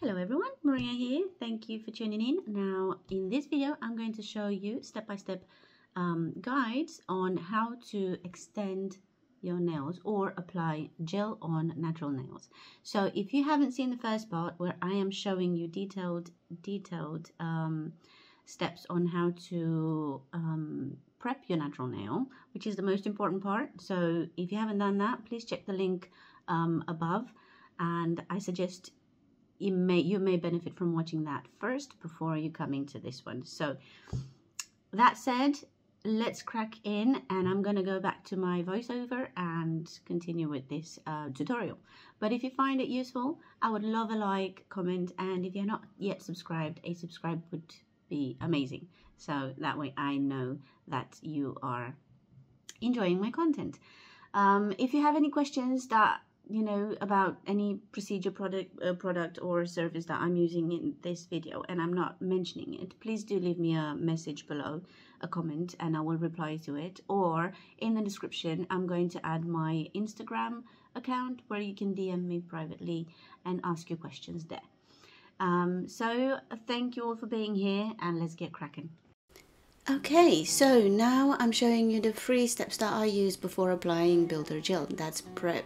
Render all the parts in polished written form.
Hello everyone, Maria here. Thank you for tuning in. Now in this video I'm going to show you step-by-step guides on how to extend your nails or apply gel on natural nails. So if you haven't seen the first part where I am showing you detailed steps on how to prep your natural nail, which is the most important part. So if you haven't done that, please check the link above, and I suggest you may benefit from watching that first before you come into this one. So that said, let's crack in, and I'm going to go back to my voiceover and continue with this tutorial. But if you find it useful, I would love a like, comment, and if you're not yet subscribed, a subscribe would be amazing. So that way I know that you are enjoying my content. If you have any questions that about any procedure, product or service that I'm using in this video and I'm not mentioning it, please do leave me a message below, a comment, and I will reply to it. Or in the description I'm going to add my Instagram account where you can DM me privately and ask your questions there. So thank you all for being here, and let's get cracking. Okay, so now I'm showing you the 3 steps that I use before applying builder gel. That's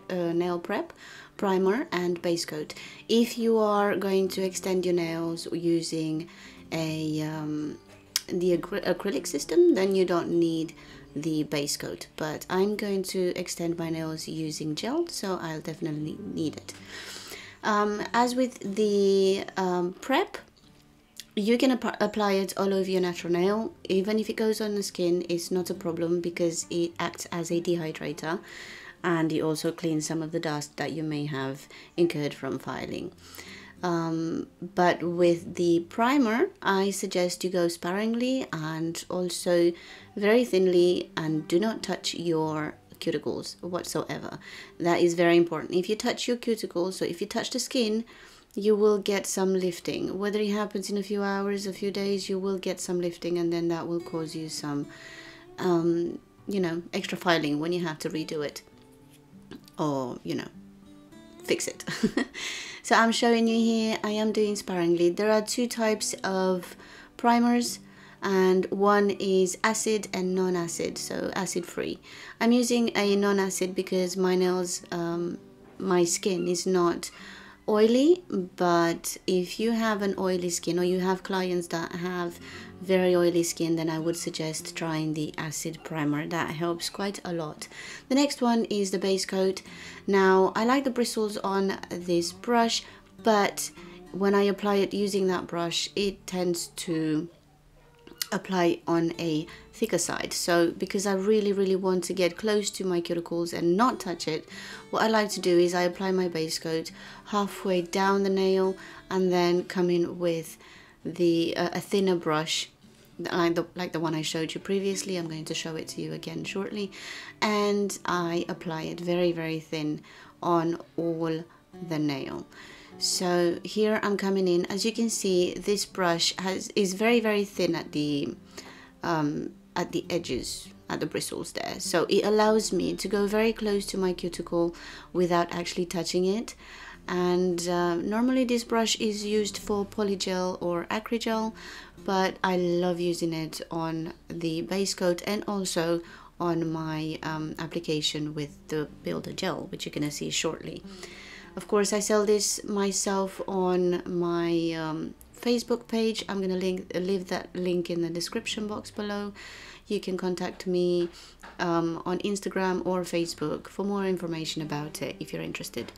nail prep, primer, and base coat. If you are going to extend your nails using the acrylic system, then you don't need the base coat. But I'm going to extend my nails using gel, so I'll definitely need it. As with the prep, you can apply it all over your natural nail. Even if it goes on the skin, it's not a problem because it acts as a dehydrator, and it also cleans some of the dust that you may have incurred from filing. But with the primer, I suggest you go sparingly and also very thinly, and do not touch your cuticles whatsoever. That is very important. If you touch your cuticles, so if you touch the skin, you will get some lifting. Whether it happens in a few hours, a few days, you will get some lifting, and then that will cause you some extra filing when you have to redo it or fix it. So I'm showing you here, I am doing sparingly. There are 2 types of primers, and one is acid and non-acid, so acid free. I'm using a non-acid because my nails, my skin is not oily, but if you have an oily skin or you have clients that have very oily skin, then I would suggest trying the acid primer. That helps quite a lot. The next one is the base coat. Now I like the bristles on this brush, but when I apply it using that brush, it tends to apply on a thicker side. So because I really want to get close to my cuticles and not touch it, what I like to do is I apply my base coat halfway down the nail and then come in with the a thinner brush like the one I showed you previously. I'm going to show it to you again shortly, and I apply it very thin on all the nail. So here I'm coming in. As you can see, this brush is very thin at the edges, at the bristles there. So it allows me to go very close to my cuticle without actually touching it. And normally this brush is used for polygel or acrygel, but I love using it on the base coat and also on my application with the builder gel, which you're gonna see shortly. Of course, I sell this myself on my Facebook page. I'm going to leave that link in the description box below. You can contact me on Instagram or Facebook for more information about it if you're interested.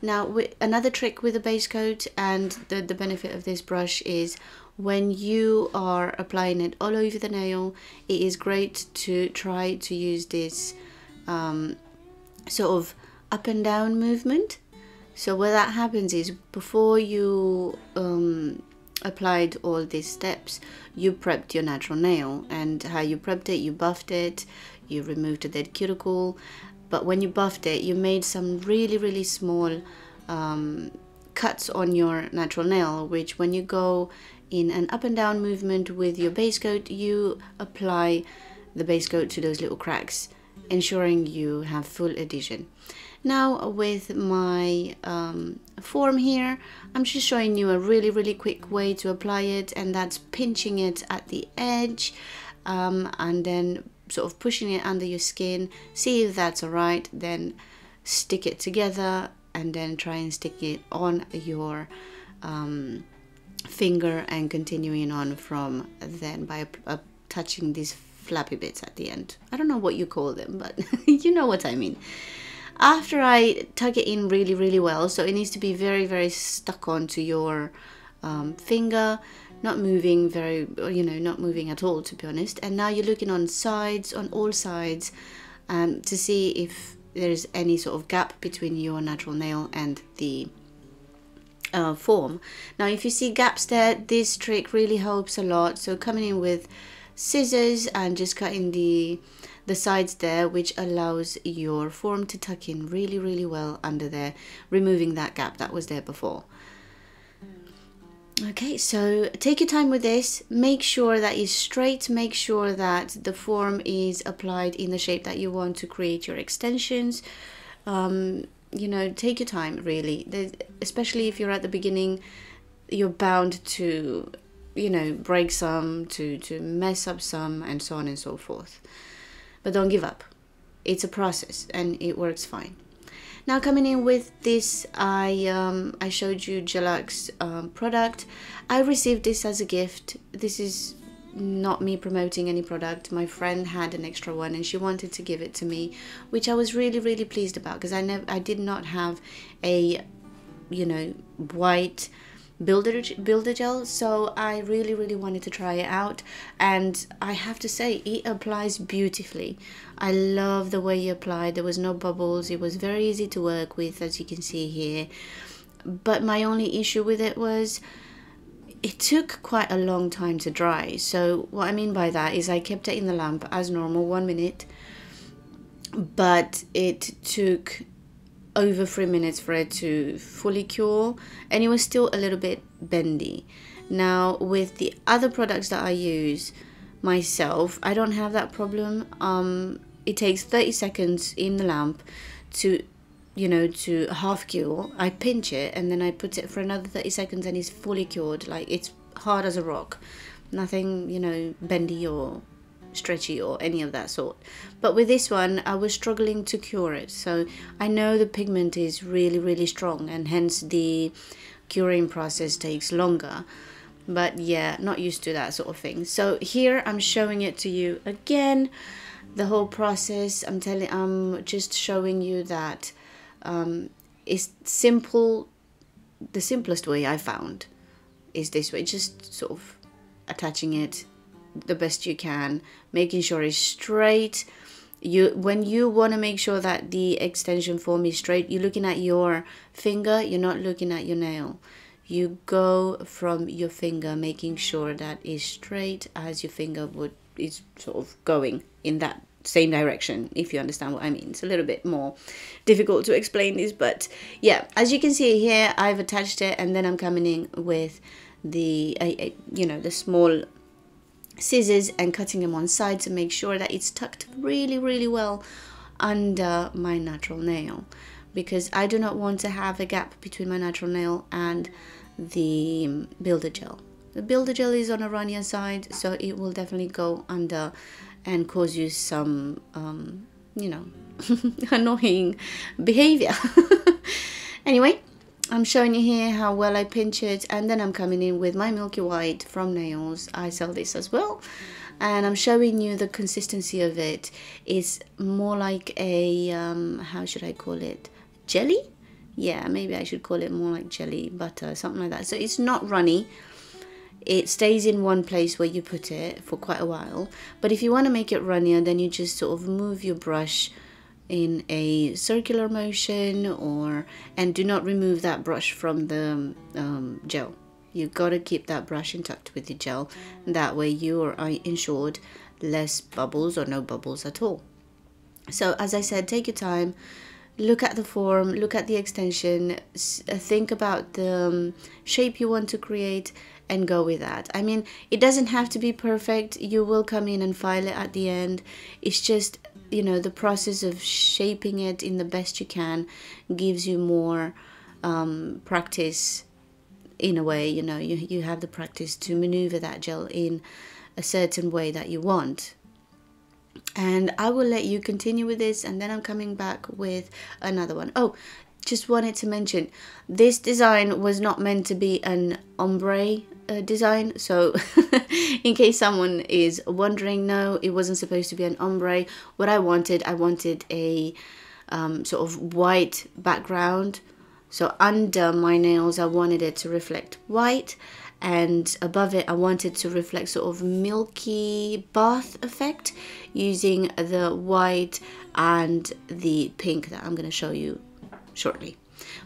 Now, another trick with the base coat and the benefit of this brush is when you are applying it all over the nail, it is great to try to use this sort of up and down movement. So what that happens is before you applied all these steps, you prepped your natural nail, and how you prepped it, you buffed it, you removed the dead cuticle, but when you buffed it, you made some really small cuts on your natural nail, which when you go in an up and down movement with your base coat, you apply the base coat to those little cracks, ensuring you have full adhesion. Now with my form here, I'm just showing you a really quick way to apply it, and that's pinching it at the edge and then sort of pushing it under your skin. See if that's alright, then stick it together and then try and stick it on your finger and continuing on from then by touching these flappy bits at the end. I don't know what you call them, but you know what I mean. After I tuck it in really well, so it needs to be very stuck onto your finger, not moving not moving at all, to be honest. And now you're looking on sides, on all sides, to see if there's any sort of gap between your natural nail and the form. Now if you see gaps there, this trick really helps a lot. So coming in with scissors and just cutting the sides there, which allows your form to tuck in really well under there, removing that gap that was there before. Okay, so take your time with this. Make sure that it's straight, make sure that the form is applied in the shape that you want to create your extensions. You know, take your time really. Especially if you're at the beginning, you're bound to, you know, break some, to mess up some, and so on and so forth. But don't give up. It's a process and it works fine. Now coming in with this, I showed you Gelux product. I received this as a gift. This is not me promoting any product. My friend had an extra one and she wanted to give it to me, which I was really pleased about, because I did not have a, you know, white builder gel, so I really wanted to try it out, and I have to say it applies beautifully. I love the way you applied. There was no bubbles. It was very easy to work with, as you can see here. But my only issue with it was it took quite a long time to dry. So what I mean by that is I kept it in the lamp as normal, 1 minute, but it took over 3 minutes for it to fully cure, and it was still a little bit bendy. Now with the other products that I use myself, I don't have that problem. It takes 30 seconds in the lamp to, you know, to half cure. I pinch it and then I put it for another 30 seconds and it's fully cured. Like, it's hard as a rock, nothing, you know, bendy or stretchy or any of that sort. But with this one I was struggling to cure it, so I know the pigment is really strong and hence the curing process takes longer. But yeah, not used to that sort of thing. So here I'm showing it to you again, the whole process. I'm just showing you that it's simple. The simplest way I found is this way, just sort of attaching it the best you can, making sure it's straight. When you want to make sure that the extension form is straight, you're looking at your finger, you're not looking at your nail. You go from your finger, making sure that it's straight as your finger is sort of going in that same direction, if you understand what I mean. It's a little bit more difficult to explain this, but yeah, as you can see here, I've attached it, and then I'm coming in with the you know, the small scissors and cutting them on side to make sure that it's tucked really well under my natural nail, because I do not want to have a gap between my natural nail and the builder gel. The builder gel is on a runnier side, so it will definitely go under and cause you some you know, annoying behavior. Anyway, I'm showing you here how well I pinch it, and then I'm coming in with my Milky White from Nails. I sell this as well, and I'm showing you the consistency of it. It's more like a how should I call it, jelly? Yeah, maybe I should call it more like jelly butter, something like that. So it's not runny. It stays in one place where you put it for quite a while. But if you want to make it runnier, then you just sort of move your brush in a circular motion, and do not remove that brush from the gel. You've got to keep that brush intact with the gel. That way you are ensured less bubbles or no bubbles at all. So as I said, take your time, look at the form, look at the extension, think about the shape you want to create, and go with that. I mean, it doesn't have to be perfect. You will come in and file it at the end. It's just you know, the process of shaping it in the best you can gives you more practice. In a way, you know, you have the practice to maneuver that gel in a certain way that you want. And I will let you continue with this, and then I'm coming back with another one. Oh, just wanted to mention, this design was not meant to be an ombre design, so in case someone is wondering, no, it wasn't supposed to be an ombre. What I wanted a sort of white background. So under my nails I wanted it to reflect white, and above it I wanted to reflect sort of milky bath effect using the white and the pink that I'm going to show you shortly.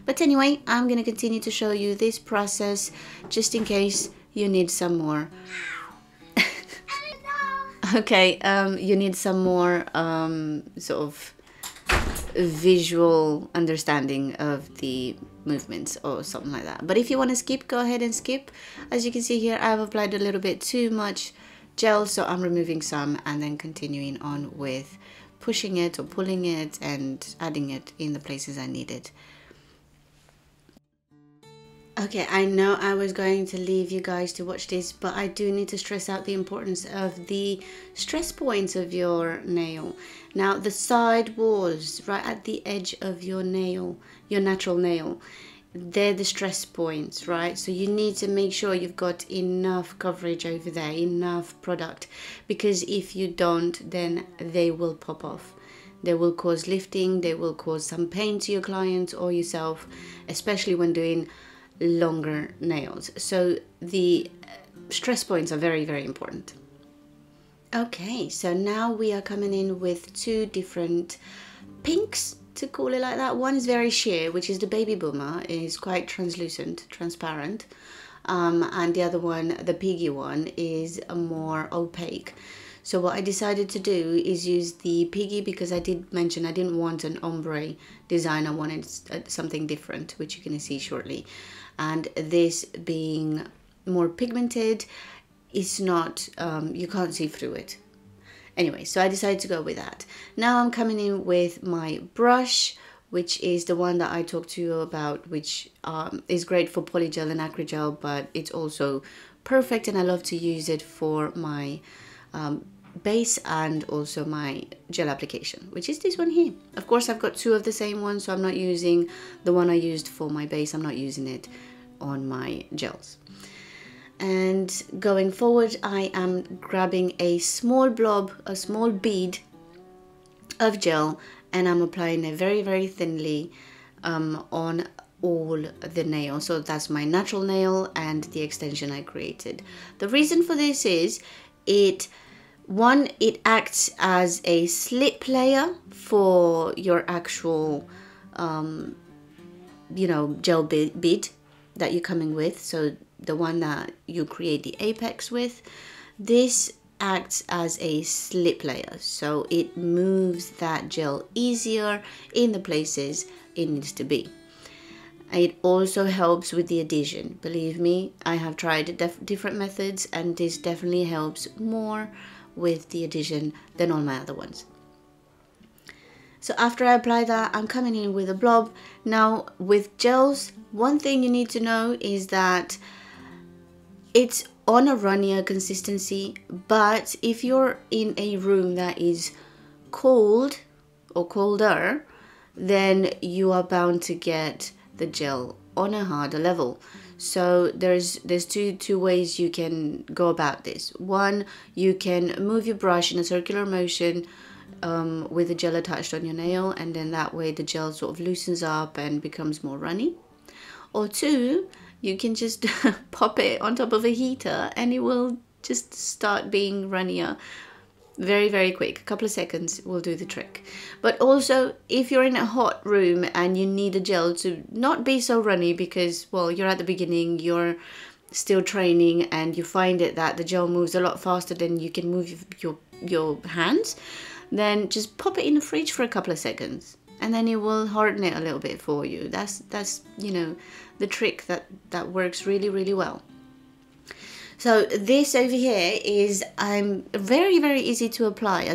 But anyway, I'm going to continue to show you this process just in case you need some more. Okay, you need some more sort of visual understanding of the movements or something like that. But if you want to skip, go ahead and skip. As you can see here, I've applied a little bit too much gel, so I'm removing some and then continuing on with pushing it or pulling it and adding it in the places I need it. Okay, I know I was going to leave you guys to watch this, but I do need to stress out the importance of the stress points of your nail. Now, the side walls right at the edge of your nail, your natural nail, they're the stress points, right? So you need to make sure you've got enough coverage over there, enough product, because if you don't, then they will pop off. They will cause lifting, they will cause some pain to your client or yourself, especially when doing longer nails. So the stress points are very, very important. Okay, so now we are coming in with two different pinks, to call it like that. One is very sheer, which is the Baby Boomer, is quite translucent, transparent, and the other one, the Piggy one, is a more opaque. So what I decided to do is use the Piggy, because I did mention I didn't want an ombre design, I wanted something different, which you're going to see shortly. And this being more pigmented, it's not, you can't see through it. Anyway, so I decided to go with that. Now I'm coming in with my brush, which is the one that I talked to you about, which is great for polygel and acrygel, but it's also perfect, and I love to use it for my base and also my gel application, which is this one here. Of course, I've got two of the same one, so I'm not using the one I used for my base, I'm not using it on my gels. And going forward, I am grabbing a small blob, a small bead of gel, and I'm applying it very, very thinly on all the nails. So that's my natural nail and the extension I created. The reason for this is it acts as a slip layer for your actual you know, gel bead that you're coming with, so the one that you create the apex with. This acts as a slip layer, so it moves that gel easier in the places it needs to be. It also helps with the adhesion. Believe me, I have tried different methods, and this definitely helps more with the adhesion than all my other ones. So after I apply that, I'm coming in with a blob. Now with gels, one thing you need to know is that it's on a runnier consistency, but if you're in a room that is cold or colder, then you are bound to get the gel on a harder level. So there's two ways you can go about this. One, you can move your brush in a circular motion with the gel attached on your nail, and then that way the gel sort of loosens up and becomes more runny. Or two, you can just pop it on top of a heater and it will just start being runnier very, very quick. A couple of seconds will do the trick. But also, if you're in a hot room and you need a gel to not be so runny because, well, you're at the beginning, you're still training, and you find it that the gel moves a lot faster than you can move your hands, then just pop it in the fridge for a couple of seconds and then it will harden it a little bit for you. That's you know, the trick that works really, really well. So this over here is very easy to apply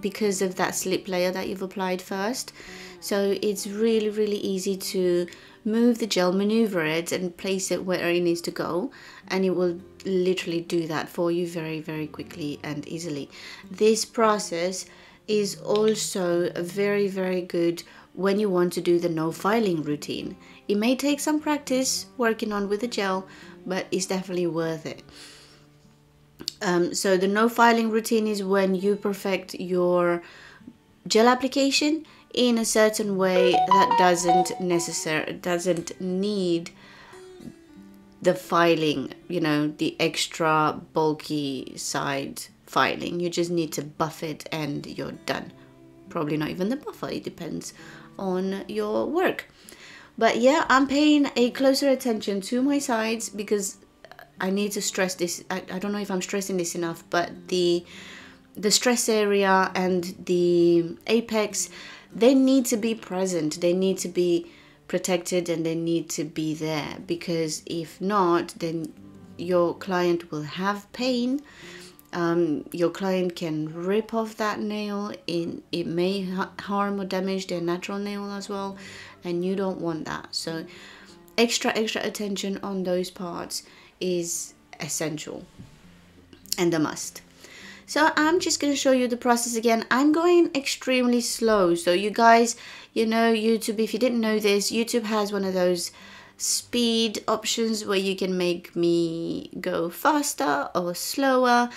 because of that slip layer that you've applied first. So it's really easy to move the gel, maneuver it and place it where it needs to go, and it will literally do that for you very quickly and easily. This process is also very good when you want to do the no filing routine. It may take some practice working on with the gel, but it's definitely worth it. So the no filing routine is when you perfect your gel application in a certain way that doesn't need the filing, you know, the extra bulky side filing. You just need to buff it and you're done. Probably not even the buffer, it depends on your work. But yeah, I'm paying a closer attention to my sides because I need to stress this. I don't know if I'm stressing this enough, but the stress area and the apex, they need to be present, they need to be protected, and they need to be there, because if not, then your client will have pain. Your client can rip off that nail, it may harm or damage their natural nail as well, and you don't want that. So extra attention on those parts is essential and a must. So I'm just going to show you the process again. I'm going extremely slow. So you guys, you know, YouTube, if you didn't know this, YouTube has one of those speed options where you can make me go faster or slower.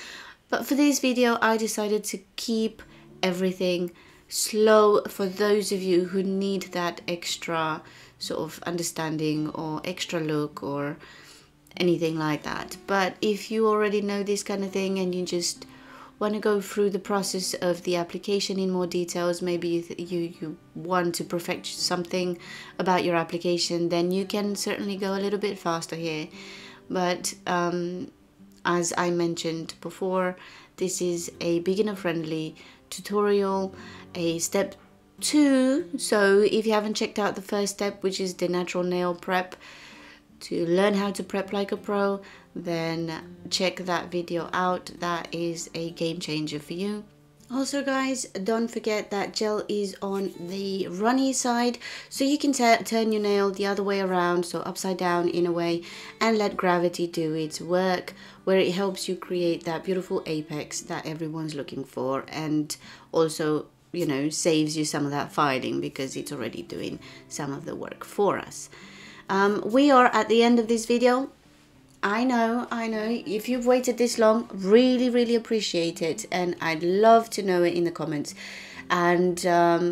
But for this video, I decided to keep everything slow for those of you who need that extra sort of understanding or extra look or anything like that. But if you already know this kind of thing and you just want to go through the process of the application in more details, maybe you want to perfect something about your application, then you can certainly go a little bit faster here. But as I mentioned before, this is a beginner friendly tutorial, a step 2. So if you haven't checked out the first step, which is the natural nail prep, to learn how to prep like a pro, then check that video out. That is a game changer for you. Also guys, don't forget that gel is on the runny side, so you can turn your nail the other way around, so upside down in a way, and let gravity do its work, where it helps you create that beautiful apex that everyone's looking for, and also, you know, saves you some of that filing because it's already doing some of the work for us. We are at the end of this video. I know, if you've waited this long, really appreciate it, and I'd love to know it in the comments. And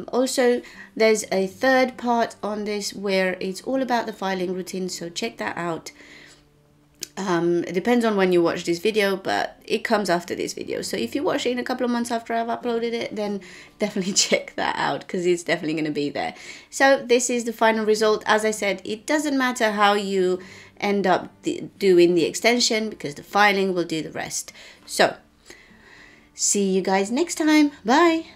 also there's a third part on this where it's all about the filing routine, so check that out. It depends on when you watch this video, but it comes after this video. So if you watch it in a couple of months after I've uploaded it, then definitely check that out because it's definitely going to be there. So this is the final result. As I said, it doesn't matter how you end up doing the extension because the filing will do the rest. So see you guys next time. Bye.